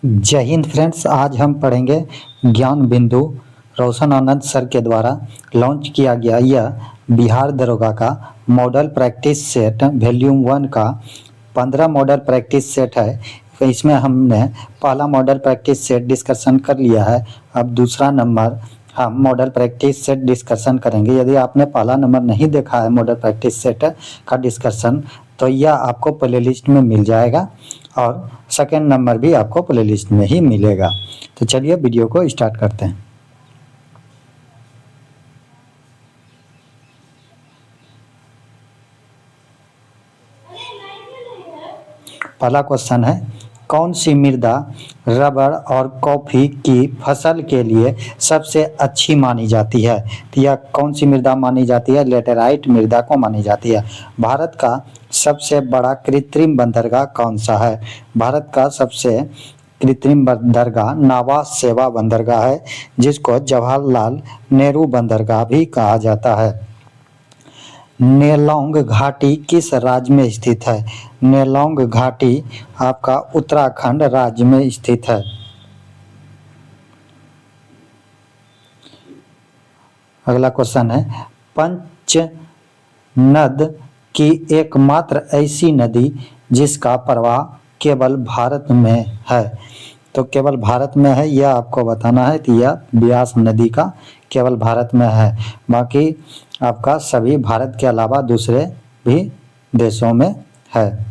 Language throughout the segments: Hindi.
जय हिंद फ्रेंड्स। आज हम पढ़ेंगे ज्ञान बिंदु रोशन आनंद सर के द्वारा लॉन्च किया गया यह बिहार दरोगा का मॉडल प्रैक्टिस सेट वॉल्यूम 1 का 15 मॉडल प्रैक्टिस सेट है। तो इसमें हमने पहला मॉडल प्रैक्टिस सेट डिस्कशन कर लिया है। अब दूसरा नंबर हम मॉडल प्रैक्टिस सेट डिस्कशन करेंगे। यदि आपने पहला नंबर नहीं देखा है मॉडल प्रैक्टिस सेट का डिस्कशन, तो यह आपको प्लेलिस्ट में मिल जाएगा और सेकेंड नंबर भी आपको प्लेलिस्ट में ही मिलेगा। तो चलिए वीडियो को स्टार्ट करते हैं। पहला क्वेश्चन है, कौन सी मृदा रबर और कॉफ़ी की फसल के लिए सबसे अच्छी मानी जाती है? तो यह कौन सी मृदा मानी जाती है? लेटेराइट मृदा को मानी जाती है। भारत का सबसे बड़ा कृत्रिम बंदरगाह कौन सा है? भारत का सबसे कृत्रिम बंदरगाह नावा सेवा बंदरगाह है, जिसको जवाहरलाल नेहरू बंदरगाह भी कहा जाता है। नेलोंग घाटी किस राज्य में स्थित है? नेलोंग घाटी आपका उत्तराखंड राज्य में स्थित है। अगला क्वेश्चन है, पंचनद की एकमात्र ऐसी नदी जिसका प्रवाह केवल भारत में है। तो केवल भारत में है यह आपको बताना है। तो यह ब्यास नदी का केवल भारत में है, बाकी आपका सभी भारत के अलावा दूसरे भी देशों में है।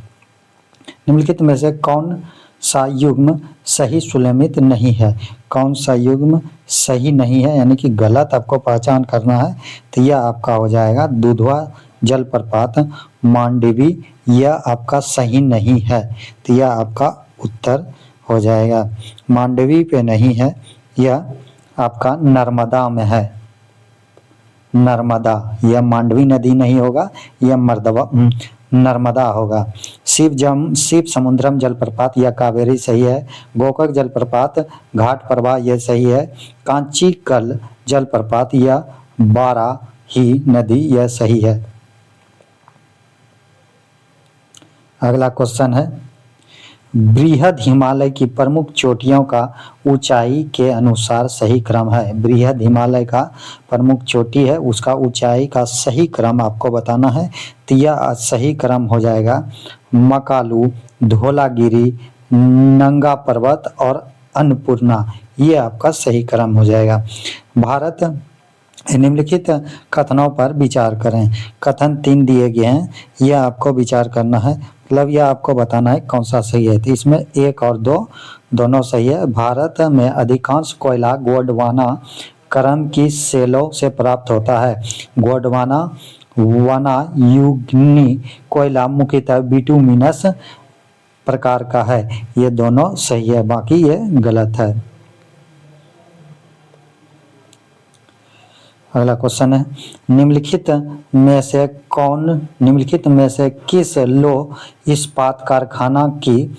निम्नलिखित में से कौन सा युग्म सही सुमेलित नहीं है? कौन सा युग्म सही नहीं है यानी कि गलत आपको पहचान करना है। तो यह आपका हो जाएगा दुधवा जलप्रपात मांडवी, यह आपका सही नहीं है। तो यह आपका उत्तर हो जाएगा, मांडवी पे नहीं है, यह आपका नर्मदा में है। नर्मदा, यह मांडवी नदी नहीं होगा, यह नर्मदा होगा। शिव समुद्रम जलप्रपात यह कावेरी सही है। गोकाक जलप्रपात घाट प्रवाह यह सही है। कांचीकल जलप्रपात यह बाराही नदी यह सही है। अगला क्वेश्चन है, बृहद हिमालय की प्रमुख चोटियों का ऊंचाई के अनुसार सही क्रम है। बृहद हिमालय का प्रमुख चोटी है, उसका ऊंचाई का सही क्रम आपको बताना है। तो यह सही क्रम हो जाएगा मकालू, धौलागिरी, नंगा पर्वत और अन्नपूर्णा, ये आपका सही क्रम हो जाएगा। भारत निम्नलिखित कथनों पर विचार करें। कथन 3 दिए गए हैं, यह आपको विचार करना है, मतलब यह आपको बताना है कौन सा सही है। तो इसमें 1 और 2 दोनों सही है। भारत में अधिकांश कोयला गोंडवाना क्रम की सेलों से प्राप्त होता है। गोंडवाना वनायुग्नि कोयला मुख्यतः बिटुमिनस प्रकार का है। ये दोनों सही है, बाकी ये गलत है। अगला क्वेश्चन है, निम्नलिखित में से किस लौह इस्पात कारखाना की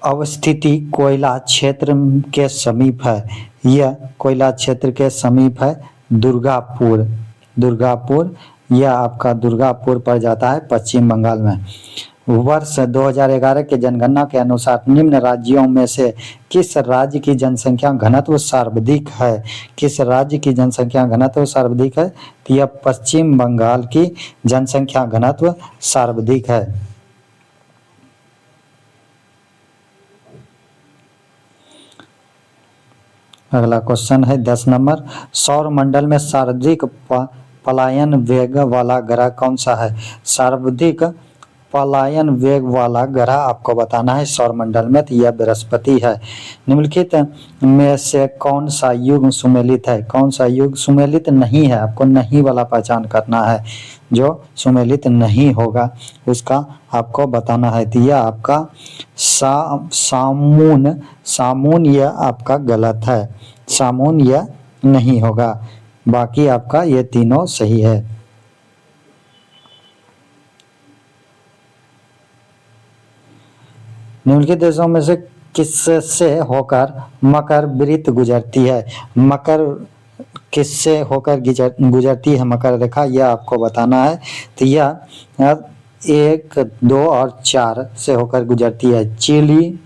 अवस्थिति कोयला क्षेत्र के समीप है? यह कोयला क्षेत्र के समीप है दुर्गापुर। यह आपका दुर्गापुर पर जाता है पश्चिम बंगाल में। वर्ष 2011 के जनगणना के अनुसार निम्न राज्यों में से किस राज्य की जनसंख्या घनत्व सर्वाधिक है? किस राज्य की जनसंख्या घनत्व सर्वाधिक है? तो यह पश्चिम बंगाल की जनसंख्या घनत्व सर्वाधिक है। अगला क्वेश्चन है 10 नंबर, सौर मंडल में सर्वाधिक पलायन वेग वाला ग्रह कौन सा है? सर्वाधिक पलायन वेग वाला ग्रह आपको बताना है सौरमंडल में, तो यह बृहस्पति है। निम्नलिखित में से कौन सा युग्म सुमेलित है? कौन सा युग्म सुमेलित नहीं है? आपको नहीं वाला पहचान करना है, जो सुमेलित नहीं होगा उसका आपको बताना है। तो यह आपका सामून यह आपका गलत है, सामून यह नहीं होगा, बाकी आपका ये तीनों सही है। निम्नलिखित देशों में से किससे होकर मकर वृत्त गुजरती है? मकर किससे होकर गुजरती है मकर रेखा, यह आपको बताना है। तो यह 1, 2 और 4 से होकर गुजरती है। चिली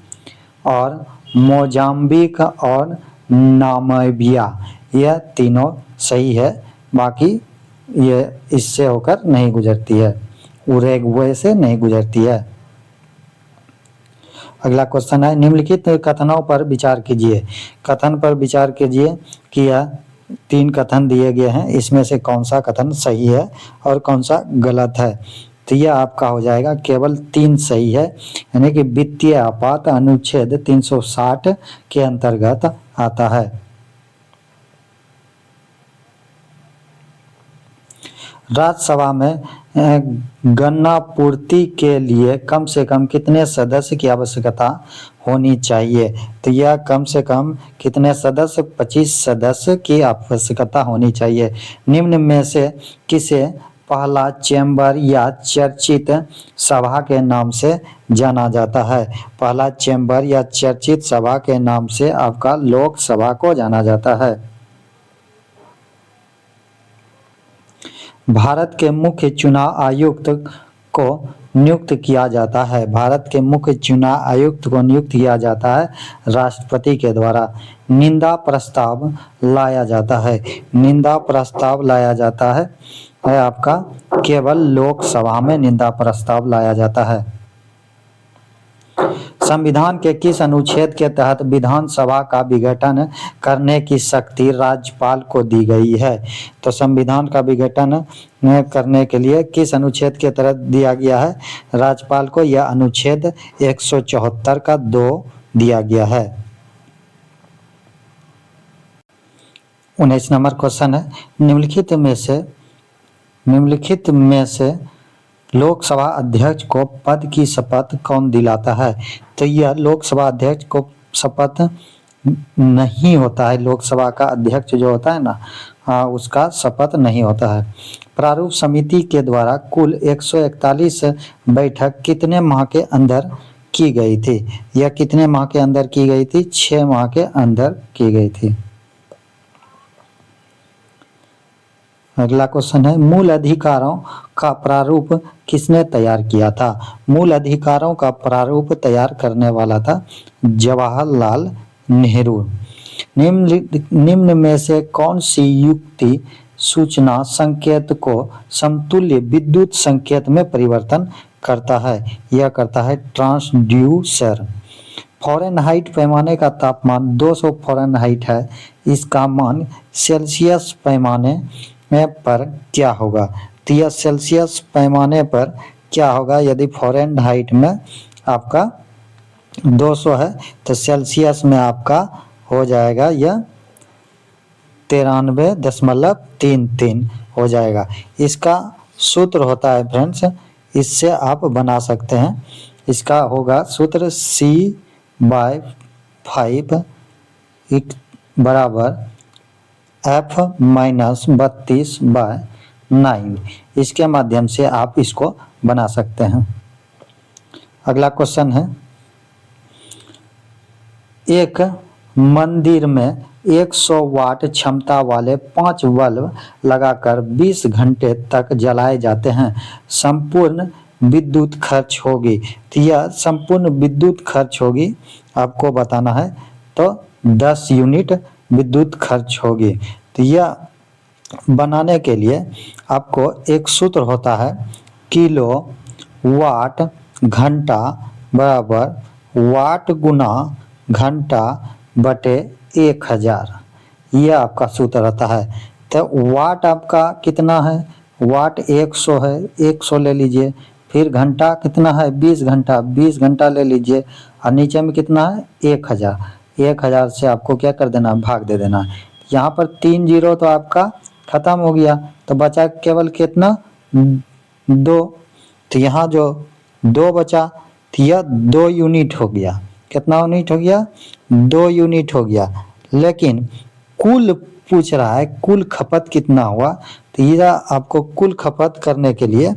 और मोजाम्बिक और नामीबिया, यह तीनों सही है, बाकी ये इससे होकर नहीं गुजरती है, उरुग्वे से नहीं गुजरती है। अगला क्वेश्चन है, निम्नलिखित कथनों पर विचार कीजिए। कथन पर विचार कीजिए कि यह 3 कथन दिए गए हैं, इसमें से कौन सा कथन सही है और कौन सा गलत है। तो यह आपका हो जाएगा केवल 3 सही है, यानी कि वित्तीय आपात अनुच्छेद 360 के अंतर्गत आता है। राज्यसभा में गन्ना पूर्ति के लिए कम से कम कितने सदस्य की आवश्यकता होनी चाहिए। तो यह कम से कम कितने सदस्य, 25 सदस्य की आवश्यकता होनी चाहिए। निम्न में से किसे पहला चैम्बर या चर्चित सभा के नाम से जाना जाता है। पहला चैम्बर या चर्चित सभा के नाम से आपका लोकसभा को जाना जाता है। भारत के मुख्य चुनाव आयुक्त को नियुक्त किया जाता है। भारत के मुख्य चुनाव आयुक्त को नियुक्त किया जाता है राष्ट्रपति के द्वारा। निंदा प्रस्ताव लाया जाता है। निंदा प्रस्ताव लाया जाता है आपका केवल लोकसभा में निंदा प्रस्ताव लाया जाता है। संविधान के किस अनुच्छेद के तहत विधानसभा का विघटन करने की शक्ति राज्यपाल को दी गई है। तो संविधान का विघटन करने के लिए किस अनुच्छेद के तहत दिया गया है राज्यपाल को, यह अनुच्छेद 174 का 2 दिया गया है। 19 नंबर क्वेश्चन है, निम्नलिखित में से लोकसभा अध्यक्ष को पद की शपथ कौन दिलाता है। तो यह लोकसभा अध्यक्ष को शपथ नहीं होता है। लोकसभा का अध्यक्ष जो होता है ना, उसका शपथ नहीं होता है। प्रारूप समिति के द्वारा कुल 141 बैठक कितने माह के अंदर की गई थी। यह कितने माह के अंदर की गई थी, 6 माह के अंदर की गई थी। अगला क्वेश्चन है, मूल अधिकारों का प्रारूप किसने तैयार किया था। मूल अधिकारों का प्रारूप तैयार करने वाला था जवाहरलाल नेहरू। निम्न में से कौन सी युक्ति सूचना संकेत को समतुल्य विद्युत संकेत में परिवर्तन करता है। यह करता है ट्रांसड्यूसर। फ़ारेनहाइट पैमाने का तापमान 200 फ़ारेनहाइट है, इसका मान सेल्सियस पैमाने पर क्या होगा। तो यह सेल्सियस पैमाने पर क्या होगा, यदि फ़ारेनहाइट में आपका 200 है तो सेल्सियस में आपका हो जाएगा यह 93.33 हो जाएगा। इसका सूत्र होता है फ्रेंड्स, इससे आप बना सकते हैं। इसका होगा सूत्र C/5 बराबर F-32/9। इसके माध्यम से आप इसको बना सकते हैं। अगला क्वेश्चन है, एक मंदिर में 100 वाट क्षमता वाले 5 बल्ब लगाकर 20 घंटे तक जलाए जाते हैं, संपूर्ण विद्युत खर्च होगी। तो यह संपूर्ण विद्युत खर्च होगी आपको बताना है, तो 10 यूनिट विद्युत खर्च होगी। तो यह बनाने के लिए आपको एक सूत्र होता है, किलो वाट घंटा बराबर वाट गुना घंटा बटे 1000। यह आपका सूत्र रहता है। तो वाट आपका कितना है, वाट 100 है, 100 ले लीजिए। फिर घंटा कितना है, 20 घंटा, 20 घंटा ले लीजिए। और नीचे में कितना है, 1000। 1000 से आपको क्या कर देना, भाग दे देना। यहाँ पर 3 जीरो तो आपका खत्म हो गया, तो बचा केवल कितना, 2। तो यहाँ जो 2 बचा, तो यह 2 यूनिट हो गया। कितना यूनिट हो गया, 2 यूनिट हो गया। लेकिन कुल पूछ रहा है, कुल खपत कितना हुआ। तो यह आपको कुल खपत करने के लिए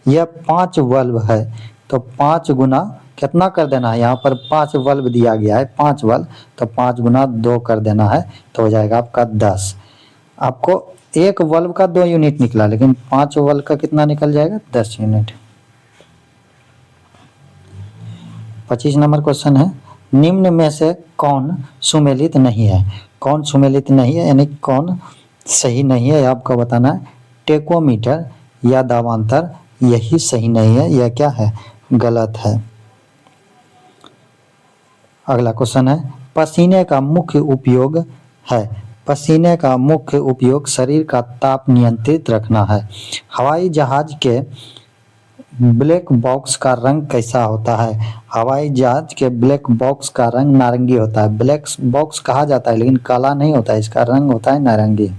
यह 5 बल्ब है, तो 5 गुना कितना कर देना है, यहाँ पर 5 बल्ब दिया गया है, 5 बल्ब, तो 5 गुना 2 कर देना है, तो हो जाएगा आपका 10। आपको एक बल्ब का 2 यूनिट निकला, लेकिन 5 बल्ब का कितना निकल जाएगा, 10 यूनिट। 25 नंबर क्वेश्चन है, निम्न में से कौन सुमेलित नहीं है? कौन सुमेलित नहीं है यानी कौन सही नहीं है आपको बताना है। टेकोमीटर या दावांतर यही सही नहीं है, यह क्या है? गलत है। अगला क्वेश्चन है पसीने का मुख्य उपयोग है। पसीने का मुख्य उपयोग शरीर का ताप नियंत्रित रखना है। हवाई जहाज के ब्लैक बॉक्स का रंग कैसा होता है? हवाई जहाज के ब्लैक बॉक्स का रंग नारंगी होता है। ब्लैक बॉक्स कहा जाता है लेकिन काला नहीं होता है, इसका रंग होता है नारंगी।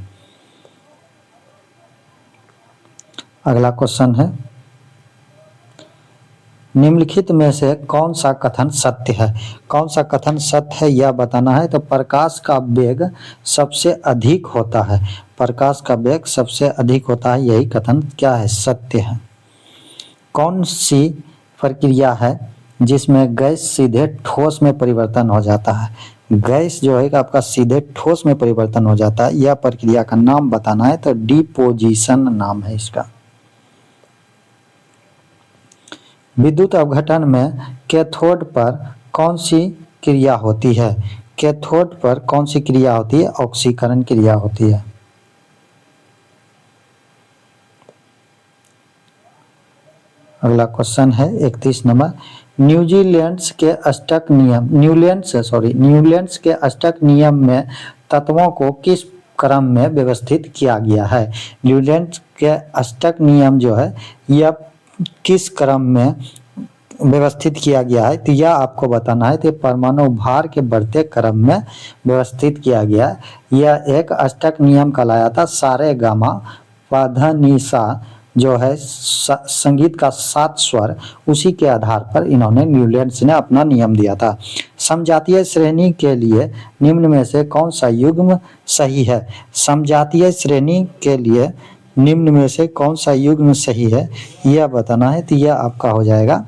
अगला क्वेश्चन है निम्नलिखित में से कौन सा कथन सत्य है? कौन सा कथन सत्य है यह बताना है। तो प्रकाश का वेग सबसे अधिक होता है। प्रकाश का वेग सबसे अधिक होता है, यही कथन क्या है? सत्य है। कौन सी प्रक्रिया है जिसमें गैस सीधे ठोस में परिवर्तन हो जाता है? गैस जो है आपका सीधे ठोस में परिवर्तन हो जाता है, यह प्रक्रिया का नाम बताना है। तो डिपोजिशन नाम है इसका। विद्युत अपघटन में कैथोड पर कौन सी क्रिया होती है? कैथोड पर कौन सी क्रिया होती है? ऑक्सीकरण क्रिया होती है। अगला क्वेश्चन है 31 नंबर न्यूजीलैंड्स के अष्टक नियम में तत्वों को किस क्रम में व्यवस्थित किया गया है? न्यूजीलैंड के अष्टक नियम जो है यह किस क्रम में व्यवस्थित किया गया है? तो यह आपको बताना है। तो परमाणु भार के बढ़ते क्रम में व्यवस्थित किया गया है। यह एक अष्टक नियम कहलाया था। सारे गामा पाधनिसा जो है संगीत का 7 स्वर, उसी के आधार पर इन्होंने न्यूजीलैंड ने अपना नियम दिया था। समजातीय श्रेणी के लिए निम्न में से कौन सा युग्म सही है? समजातीय श्रेणी के लिए निम्न में से कौन सा युग्म सही है यह बताना है। तो यह आपका हो जाएगा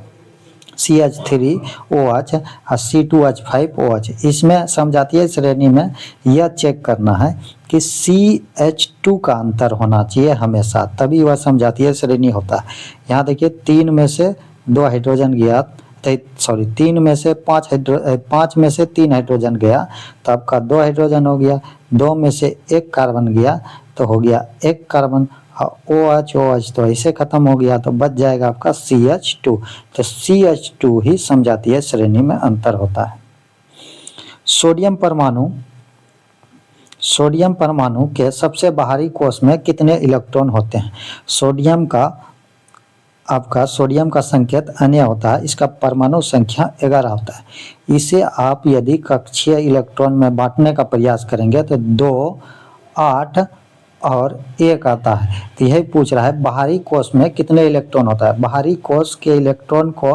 CH3OH और C2H5OH। इसमें समजातीय श्रेणी में यह चेक करना है कि CH2 का अंतर होना चाहिए हमेशा, तभी वह समजातीय श्रेणी होता है। यहाँ देखिए 3 में से 2 हाइड्रोजन गया, 3 में से 5 में से 3 हाइड्रोजन गया तो आपका 2 हाइड्रोजन हो गया। 2 में से 1 कार्बन गया तो हो गया 1 कार्बन। OH तो ऐसे खत्म हो गया तो बच जाएगा आपका CH2। तो CH2 ही समजातीय श्रेणी में अंतर होता है। सोडियम परमाणु के सबसे बाहरी कोश में कितने इलेक्ट्रॉन होते हैं? सोडियम का संकेत अन्य होता है, इसका परमाणु संख्या 11 होता है। इसे आप यदि कक्षीय इलेक्ट्रॉन में बांटने का प्रयास करेंगे तो 2, 8 और 1 आता है। तो यही पूछ रहा है बाहरी कोश में कितने इलेक्ट्रॉन होता है। बाहरी कोश के इलेक्ट्रॉन को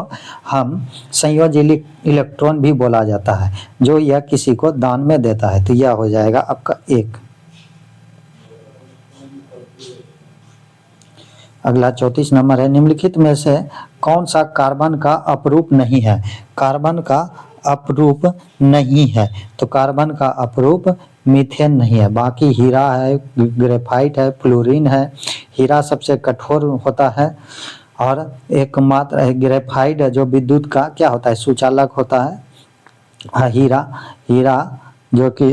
हम संयोजी इलेक्ट्रॉन भी बोला जाता है, जो यह किसी को दान में देता है। तो यह हो जाएगा आपका 1। अगला 34 नंबर है निम्नलिखित में से कौन सा कार्बन का अपरूप नहीं है? कार्बन का अपरूप नहीं है तो कार्बन का अपरूप मीथेन नहीं है। बाकी हीरा है, ग्रेफाइट है, फ्लोरीन है। हीरा सबसे कठोर होता है और एकमात्र ग्रेफाइट है जो विद्युत का क्या होता है? सुचालक होता है। हीरा जो कि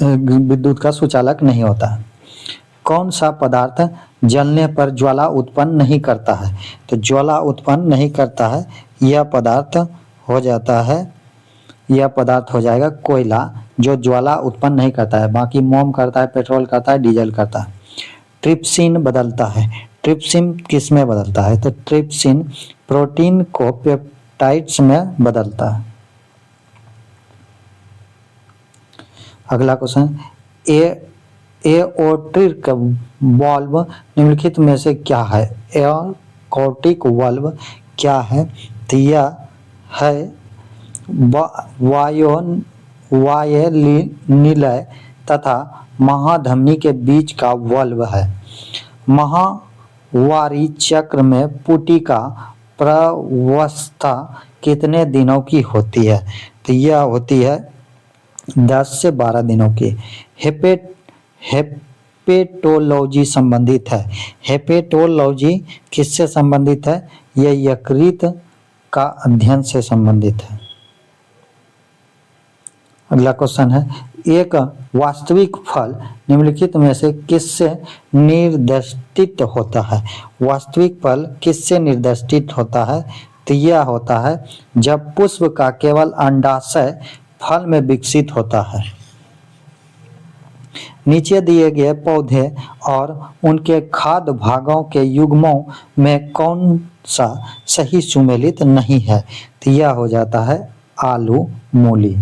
विद्युत का सुचालक नहीं होता है। कौन सा पदार्थ जलने पर ज्वाला उत्पन्न नहीं करता है? तो ज्वाला उत्पन्न नहीं करता है यह पदार्थ हो जाएगा कोयला, जो ज्वाला उत्पन्न नहीं करता है। बाकी मोम करता है, पेट्रोल करता है, डीजल करता है। ट्रिप्सिन बदलता है। ट्रिप्सिन किस में बदलता है? तो ट्रिप्सिन प्रोटीन को पेप्टाइड्स में बदलता है। अगला क्वेश्चन एओर्टिक वाल्व निम्नलिखित में से क्या है? एओर्टिक वाल्व क्या है? तो यह है वायुनिलय तथा महाधमनी के बीच का वाल्व है। माहवारी चक्र में पुटी का प्रवस्था कितने दिनों की होती है? तो यह होती है 10 से 12 दिनों की। हेपेटोलॉजी संबंधित है। हेपेटोलॉजी किससे संबंधित है? यह यकृत का अध्ययन से संबंधित है। अगला क्वेश्चन है, एक वास्तविक फल निम्नलिखित में से किससे निर्दिष्टित होता है? वास्तविक फल किससे निर्दिष्टित होता है? तो यह होता है जब पुष्प का केवल अंडाशय फल में विकसित होता है। नीचे दिए गए पौधे और उनके खाद्य भागों के युग्मों में कौन सा सही सुमेलित नहीं है? तो यह हो जाता है आलू मूली।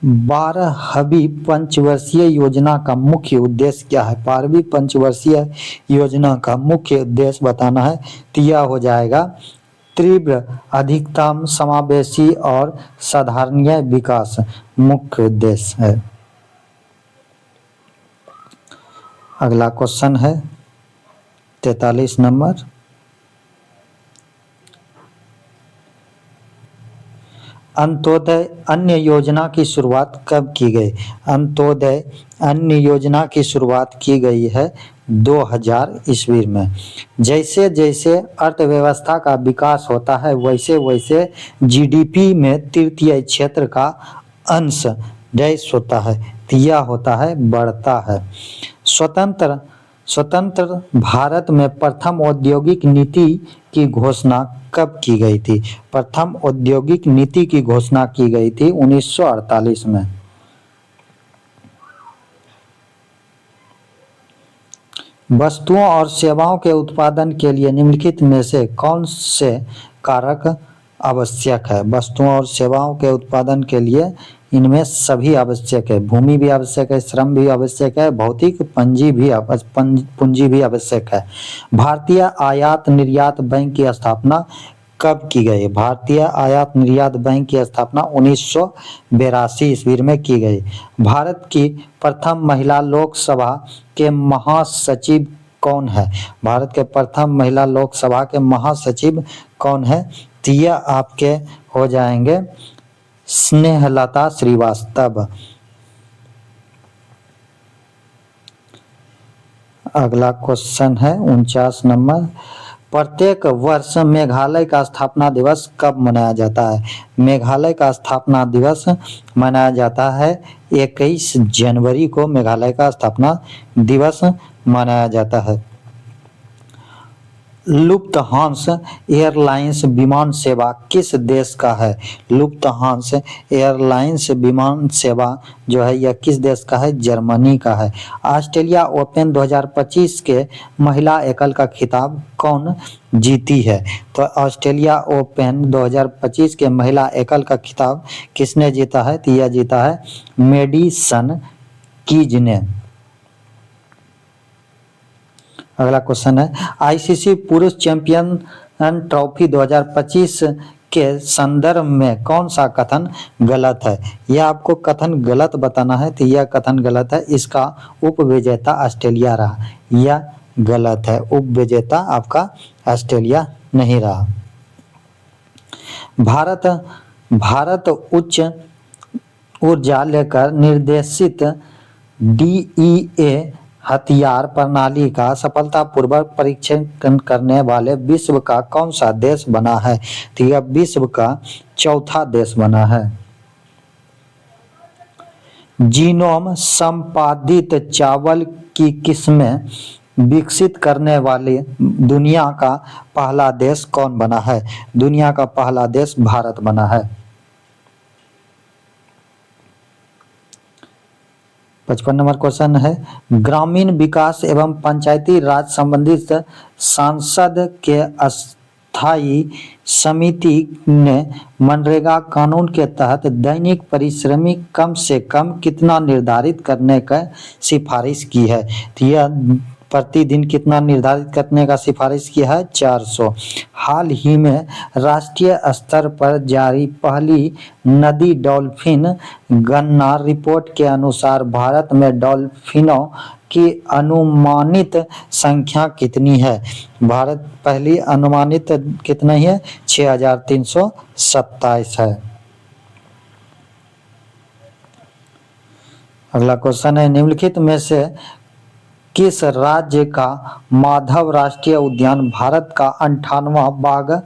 12वीं पंचवर्षीय योजना का मुख्य उद्देश्य क्या है? 12वीं पंचवर्षीय योजना का मुख्य उद्देश्य बताना है। तो यह हो जाएगा तीव्र, अधिकतम, समावेशी और साधारणीय विकास मुख्य उद्देश्य है। अगला क्वेश्चन है 43 नंबर, अंत्योदय अन्य योजना की शुरुआत कब की गई? अंत्योदय अन्य योजना की शुरुआत की गई है 2000 ईस्वी में। जैसे जैसे अर्थव्यवस्था का विकास होता है वैसे वैसे जीडीपी में तृतीय क्षेत्र का अंश डैश होता है, तो यह होता है बढ़ता है। स्वतंत्र भारत में प्रथम औद्योगिक नीति की घोषणा कब की गई थी? प्रथम औद्योगिक नीति की घोषणा की गई थी 1948 में। वस्तुओं और सेवाओं के उत्पादन के लिए निम्नलिखित में से कौन से कारक आवश्यक है? वस्तुओं और सेवाओं के उत्पादन के लिए इनमें सभी आवश्यक है। भूमि भी आवश्यक है, श्रम भी आवश्यक है, भौतिक पूंजी भी आवश्यक है। भारतीय आयात निर्यात बैंक की स्थापना कब की गई? भारतीय आयात निर्यात बैंक की स्थापना 1982 ईस्वी में की गई। भारत की प्रथम महिला लोकसभा के महासचिव कौन है? भारत के प्रथम महिला लोकसभा के महासचिव कौन है? तो यह आपके हो जाएंगे स्नेहलता श्रीवास्तव। अगला क्वेश्चन है 49 नंबर, प्रत्येक वर्ष मेघालय का स्थापना दिवस कब मनाया जाता है? मेघालय का स्थापना दिवस मनाया जाता है 21 जनवरी को मेघालय का स्थापना दिवस मनाया जाता है। लुफ्थहांसा एयरलाइंस विमान सेवा किस देश का है? लुफ्थहांसा एयरलाइंस विमान सेवा जो है यह किस देश का है? जर्मनी का है। ऑस्ट्रेलिया ओपन 2025 के महिला एकल का खिताब कौन जीती है? तो ऑस्ट्रेलिया ओपन 2025 के महिला एकल का खिताब किसने जीता है? तो यह जीता है मेडिसन कीज ने। अगला क्वेश्चन है, आईसीसी पुरुष चैंपियन ट्रॉफी 2025 के संदर्भ में कौन सा कथन गलत है? यह आपको कथन गलत बताना है। तो यह कथन गलत है, इसका उपविजेता ऑस्ट्रेलिया रहा। यह गलत है, उपविजेता आपका ऑस्ट्रेलिया नहीं रहा। भारत उच्च ऊर्जा लेकर निर्देशित डीईए हथियार प्रणाली का सफलतापूर्वक परीक्षण करने वाले विश्व का कौन सा देश बना है? तो यह विश्व का चौथा देश बना है। जीनोम संपादित चावल की किस्में विकसित करने वाले दुनिया का पहला देश कौन बना है? दुनिया का पहला देश भारत बना है। 55 नंबर क्वेश्चन है, ग्रामीण विकास एवं पंचायती राज संबंधित सांसद के स्थायी समिति ने मनरेगा कानून के तहत दैनिक परिश्रमी कम से कम कितना निर्धारित करने का सिफारिश की है? तो यह प्रतिदिन कितना निर्धारित करने का सिफारिश किया है? 400। हाल ही में राष्ट्रीय स्तर पर जारी पहली नदी डॉल्फिन गणना रिपोर्ट के अनुसार भारत में डॉल्फिनों की अनुमानित संख्या कितनी है? भारत पहली अनुमानित कितना है? 6327 है। अगला क्वेश्चन है, निम्नलिखित में से किस राज्य का माधव राष्ट्रीय उद्यान भारत का 58वां बाघ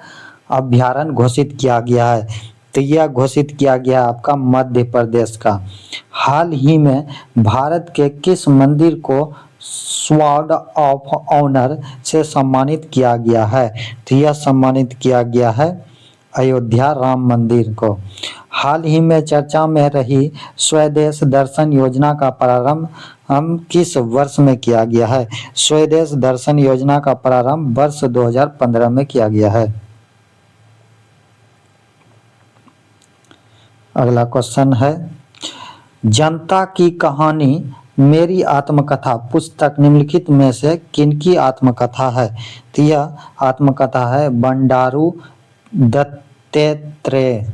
अभ्यारण्य घोषित किया गया है? तो यह घोषित किया गया आपका मध्य प्रदेश का। हाल ही में भारत के किस मंदिर को स्वॉर्ड ऑफ ऑनर से सम्मानित किया गया है? तो यह सम्मानित किया गया है अयोध्या राम मंदिर को। हाल ही में चर्चा में रही स्वदेश दर्शन योजना का प्रारंभ हम किस वर्ष में किया गया है? स्वदेश दर्शन योजना का प्रारंभ वर्ष 2015 में किया गया है। अगला क्वेश्चन है, जनता की कहानी मेरी आत्मकथा पुस्तक निम्नलिखित में से किनकी आत्मकथा है? तो यह आत्मकथा है बंडारू दत्तात्रेय।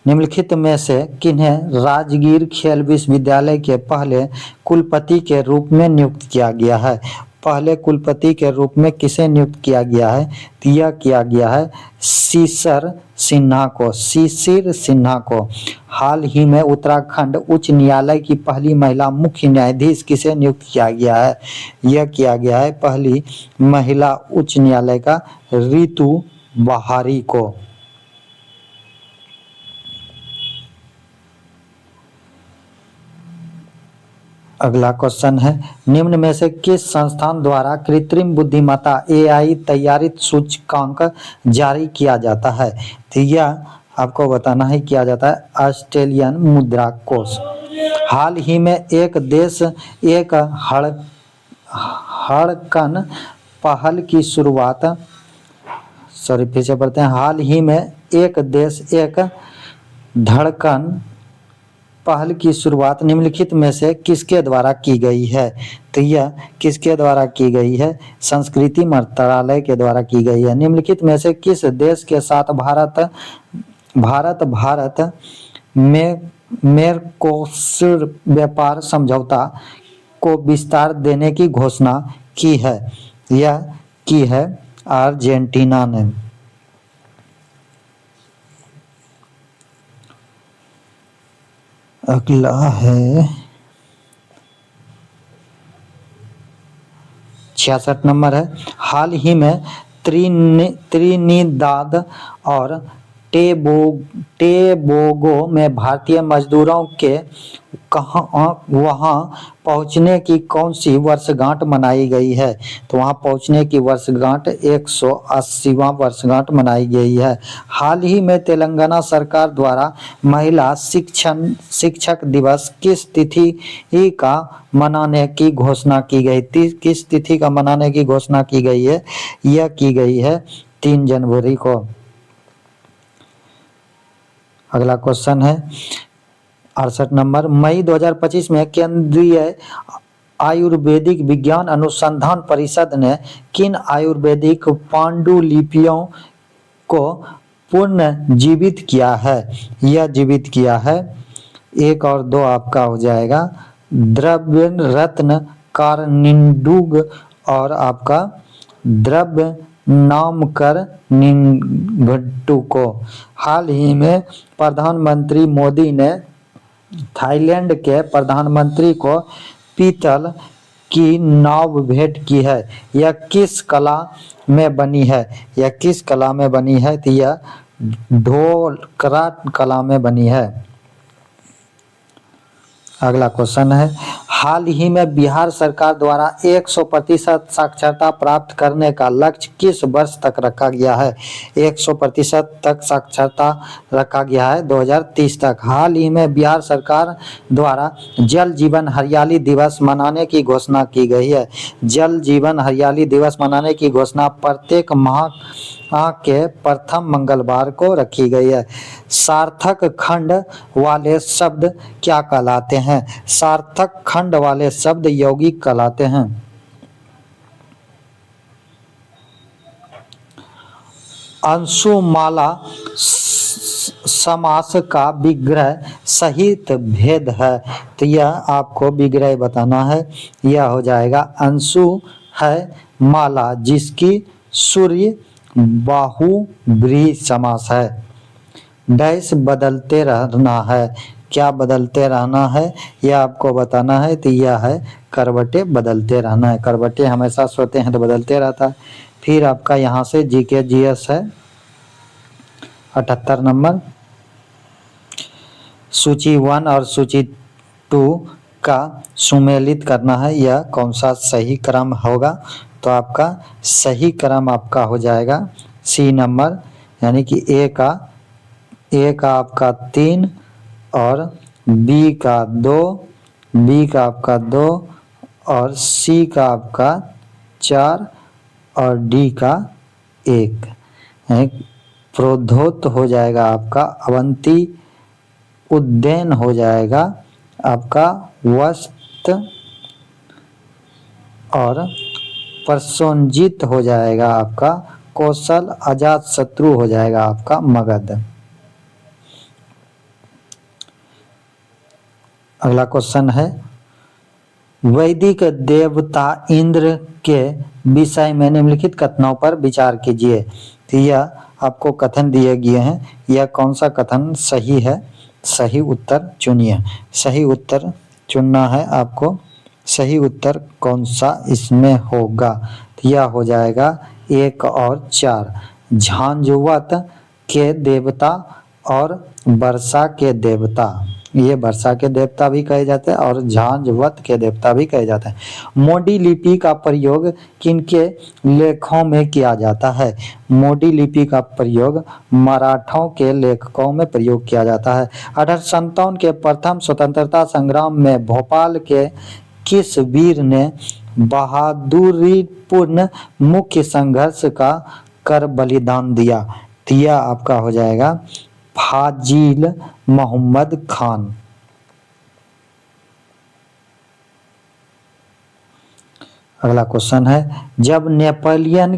निम्नलिखित में से किन्हें राजगीर खेल विश्वविद्यालय के पहले कुलपति के रूप में नियुक्त किया गया है? पहले कुलपति के रूप में किसे नियुक्त किया गया है? तो यह किया गया है शिशिर सिन्हा को। हाल ही में उत्तराखंड उच्च न्यायालय की पहली महिला मुख्य न्यायाधीश किसे नियुक्त किया गया है? यह किया गया है पहली महिला उच्च न्यायालय का रितु बहारी को। अगला क्वेश्चन है, निम्न में से किस संस्थान द्वारा कृत्रिम बुद्धिमत्ता AI तैयारित सूचकांक जारी किया जाता है? तो यह आपको बताना है किया जाता है ऑस्ट्रेलियन मुद्रा कोष। हाल ही में एक देश एक हड़कन पहल की शुरुआत फिर से पढ़ते हैं। हाल ही में एक देश एक धड़कन पहल की शुरुआत निम्नलिखित में से किसके द्वारा की गई है? तो यह किसके द्वारा की गई है? संस्कृति मंत्रालय के द्वारा की गई है। निम्नलिखित में से किस देश के साथ भारत में मेरकोसुर व्यापार समझौता को विस्तार देने की घोषणा की है? यह की है अर्जेंटीना ने। अगला है 66 नंबर है, हाल ही में त्रिनिदाद और टेबोगो में भारतीय मजदूरों के वहां पहुंचने की कौन सी वर्षगांठ मनाई गई है? तो वहां पहुंचने की वर्षगांठ 180वां वर्षगांठ मनाई गई है। हाल ही में तेलंगाना सरकार द्वारा महिला शिक्षक दिवस किस तिथि का मनाने की घोषणा की गई? किस तिथि का मनाने की घोषणा की गई है? यह की गई है 3 जनवरी को। अगला क्वेश्चन है 68 नंबर, मई 2025 में केंद्रीय आयुर्वेदिक विज्ञान अनुसंधान परिषद ने किन आयुर्वेदिक पांडुलिपियों को पुनर्जीवित किया है? यह जीवित किया है 1 और 2 आपका हो जाएगा द्रव्य रत्न कारनिंडुग और आपका द्रव्य नामकर निंगट्टू को। हाल ही में प्रधानमंत्री मोदी ने थाईलैंड के प्रधानमंत्री को पीतल की नाव भेंट की है। यह किस कला में बनी है? यह किस कला में बनी है? तो यह ढोलकरा कला में बनी है। अगला क्वेश्चन है, हाल ही में बिहार सरकार द्वारा 100% साक्षरता प्राप्त करने का लक्ष्य किस वर्ष तक रखा गया है? 100% तक साक्षरता रखा गया है 2030 तक। हाल ही में बिहार सरकार द्वारा जल जीवन हरियाली दिवस मनाने की घोषणा की गई है। जल जीवन हरियाली दिवस मनाने की घोषणा प्रत्येक माह के प्रथम मंगलवार को रखी गई है। सार्थक खंड वाले शब्द क्या कहलाते हैं? सार्थक खंड वाले शब्द यौगिक कहलाते हैं। अंशुमाला समास का विग्रह सहित भेद है। तो यह आपको विग्रह बताना है। यह हो जाएगा अंशु है माला जिसकी सूर्य बाहु व्रीहि समास है। डैश बदलते रहना है। क्या बदलते रहना है? यह आपको बताना है। तो यह है करवटे बदलते रहना है। करवटे हमेशा सोते हैं तो बदलते रहता है। फिर आपका यहाँ से जीके जीएस है 78 नंबर, सूची 1 और सूची 2 का सुमेलित करना है, यह कौन सा सही क्रम होगा। तो आपका सही क्रम आपका हो जाएगा सी नंबर, यानी कि ए का आपका 3 और बी का 2, बी का आपका 2 और सी का आपका 4 और डी का 1। प्रोद्योत हो जाएगा आपका अवंती उद्यान हो जाएगा आपका वस्त और प्रसन्नजित हो जाएगा आपका कौशल, अजात शत्रु हो जाएगा आपका मगध। अगला क्वेश्चन है वैदिक देवता इंद्र के विषय में निम्नलिखित कथनों पर विचार कीजिए। तो यह आपको कथन दिए गए हैं, यह कौन सा कथन सही है, सही उत्तर चुनिए। सही उत्तर चुनना है आपको, सही उत्तर कौन सा इसमें होगा। तो यह हो जाएगा 1 और 4, झांझवत के देवता और वर्षा के देवता, ये वर्षा के देवता भी कहे जाते हैं और झांझवत के देवता भी कहे जाते हैं। मोडी लिपि का प्रयोग किनके लेखों में किया जाता है। मोडी लिपि का प्रयोग मराठों के लेखकों में प्रयोग किया जाता है। 1857 के प्रथम स्वतंत्रता संग्राम में भोपाल के किस वीर ने बहादुरीपूर्ण मुख्य संघर्ष का कर बलिदान दिया। तो यह आपका हो जाएगा फाजिल मोहम्मद खान। अगला क्वेश्चन है जब नेपोलियन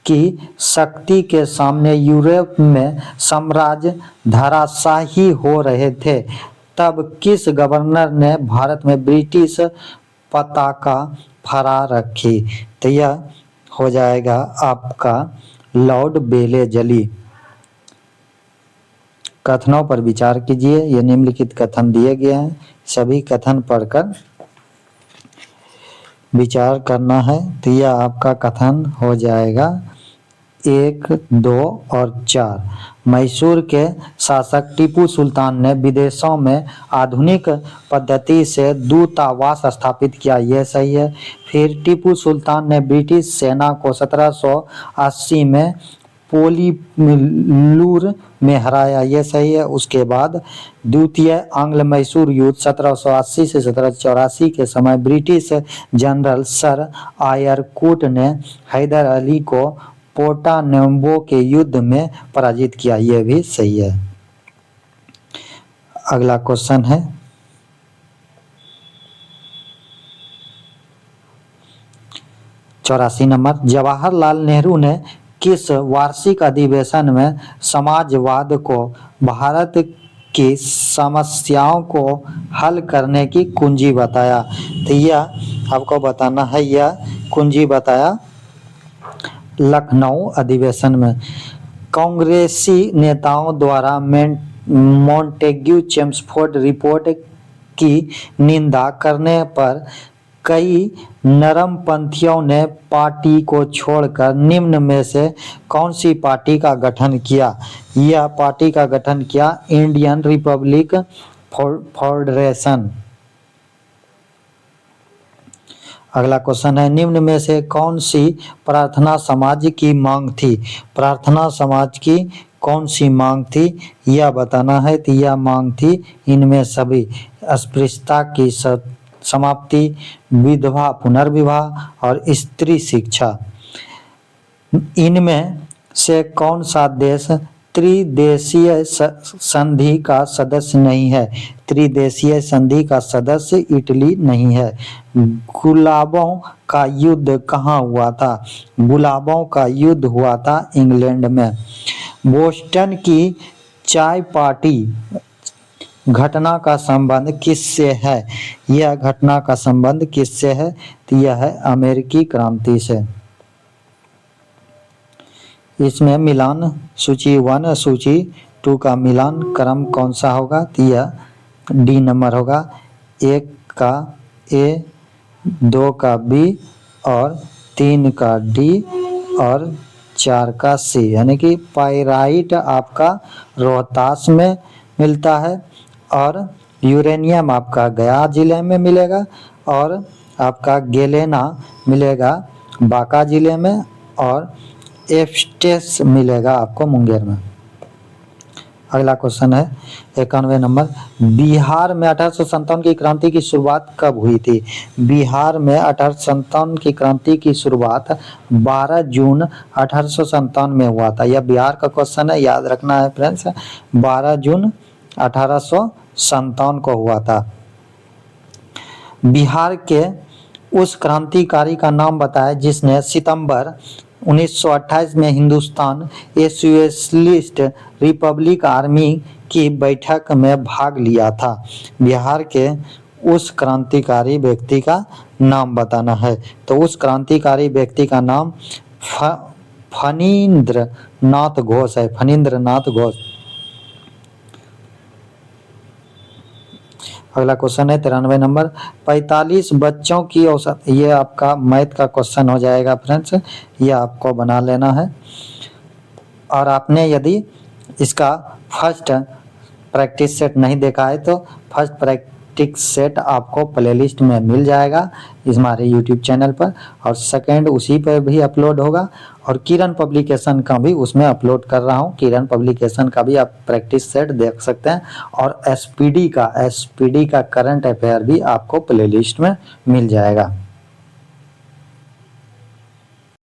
की शक्ति के सामने यूरोप में साम्राज्य धराशायी हो रहे थे, तब किस गवर्नर ने भारत में ब्रिटिश पताका फहरा रखी। तो यह हो जाएगा आपका लॉर्ड बेलेजली। कथनों पर विचार कीजिए, ये निम्नलिखित कथन दिए गए हैं, सभी कथन पढ़कर विचार करना है। तो यह आपका कथन हो जाएगा 1, 2 और 4। मैसूर के शासक टीपू सुल्तान ने विदेशों में आधुनिक पद्धति से दूतावास स्थापित किया, यह सही है। फिर टीपू सुल्तान ने ब्रिटिश सेना को 1780 में पोलीलूर में हराया, यह सही है। उसके बाद द्वितीय आंग्ल मैसूर युद्ध 1780 से 1784 के समय ब्रिटिश जनरल सर आयरकूट ने हैदर अली को पोर्टानोवो के युद्ध में पराजित किया, यह भी सही है। अगला क्वेश्चन है 84 नंबर, जवाहरलाल नेहरू ने किस वार्षिक अधिवेशन में समाजवाद को भारत की समस्याओं को हल करने की कुंजी बताया। तो यह आपको बताना है, यह कुंजी बताया लखनऊ अधिवेशन में। कांग्रेसी नेताओं द्वारा मॉन्टेग्यू चेम्सफोर्ड रिपोर्ट की निंदा करने पर कई नरमपंथियों ने पार्टी को छोड़कर निम्न में से कौन सी पार्टी का गठन किया। यह पार्टी का गठन किया इंडियन रिपब्लिक फेडरेशन। अगला क्वेश्चन है निम्न में से कौन सी प्रार्थना समाज की मांग थी। प्रार्थना समाज की कौन सी मांग थी यह बताना है। तो यह मांग थी इनमें सभी अस्पृश्यता की समाप्ति, विधवा पुनर्विवाह और स्त्री शिक्षा। इनमें से कौन सा देश त्रिदेशीय संधि का सदस्य नहीं है। त्रिदेशीय संधि का सदस्य इटली नहीं है। गुलाबों का युद्ध कहाँ हुआ था। गुलाबों का युद्ध हुआ था इंग्लैंड में। बोस्टन की चाय पार्टी घटना का संबंध किससे है। यह घटना का संबंध किससे है। तो यह है अमेरिकी क्रांति से। इसमें मिलान सूची 1 और सूची 2 का मिलान क्रम कौन सा होगा। तो यह डी नंबर होगा। 1 का ए, 2 का बी और 3 का डी और 4 का सी। यानी कि पाइराइट आपका रोहतास में मिलता है और यूरेनियम आपका गया जिले में मिलेगा और आपका गेलेना मिलेगा बांका जिले में और एस्टेस मिलेगा आपको मुंगेर में। अगला क्वेश्चन है 91 नंबर, बिहार में 1857 की क्रांति की शुरुआत कब हुई थी? बिहार में 1857 की क्रांति की शुरुआत 12 जून 1857 में हुआ था। यह बिहार का क्वेश्चन है, याद रखना है फ्रेंड्स। 12 जून 1857 को हुआ था। बिहार के उस क्रांतिकारी का नाम बताएं जिसने सितंबर 1928 में हिंदुस्तान सोशलिस्ट रिपब्लिक आर्मी की बैठक में भाग लिया था। बिहार के उस क्रांतिकारी व्यक्ति का नाम बताना है। तो उस क्रांतिकारी व्यक्ति का नाम फणींद्र नाथ घोष है, फणींद्र नाथ घोष। अगला क्वेश्चन है 93 नंबर, 45 बच्चों की औसत, ये आपका मैथ का क्वेश्चन हो जाएगा फ्रेंड्स, ये आपको बना लेना है। और आपने यदि इसका फर्स्ट प्रैक्टिस सेट नहीं देखा है तो फर्स्ट प्रैक्टिस सेट आपको प्लेलिस्ट में मिल जाएगा इस हमारे यूट्यूब चैनल पर, और सेकंड उसी पर भी अपलोड होगा। और किरण पब्लिकेशन का भी उसमें अपलोड कर रहा हूँ, किरण पब्लिकेशन का भी आप प्रैक्टिस सेट देख सकते हैं। और एसपीडी का करंट अफेयर भी आपको प्लेलिस्ट में मिल जाएगा।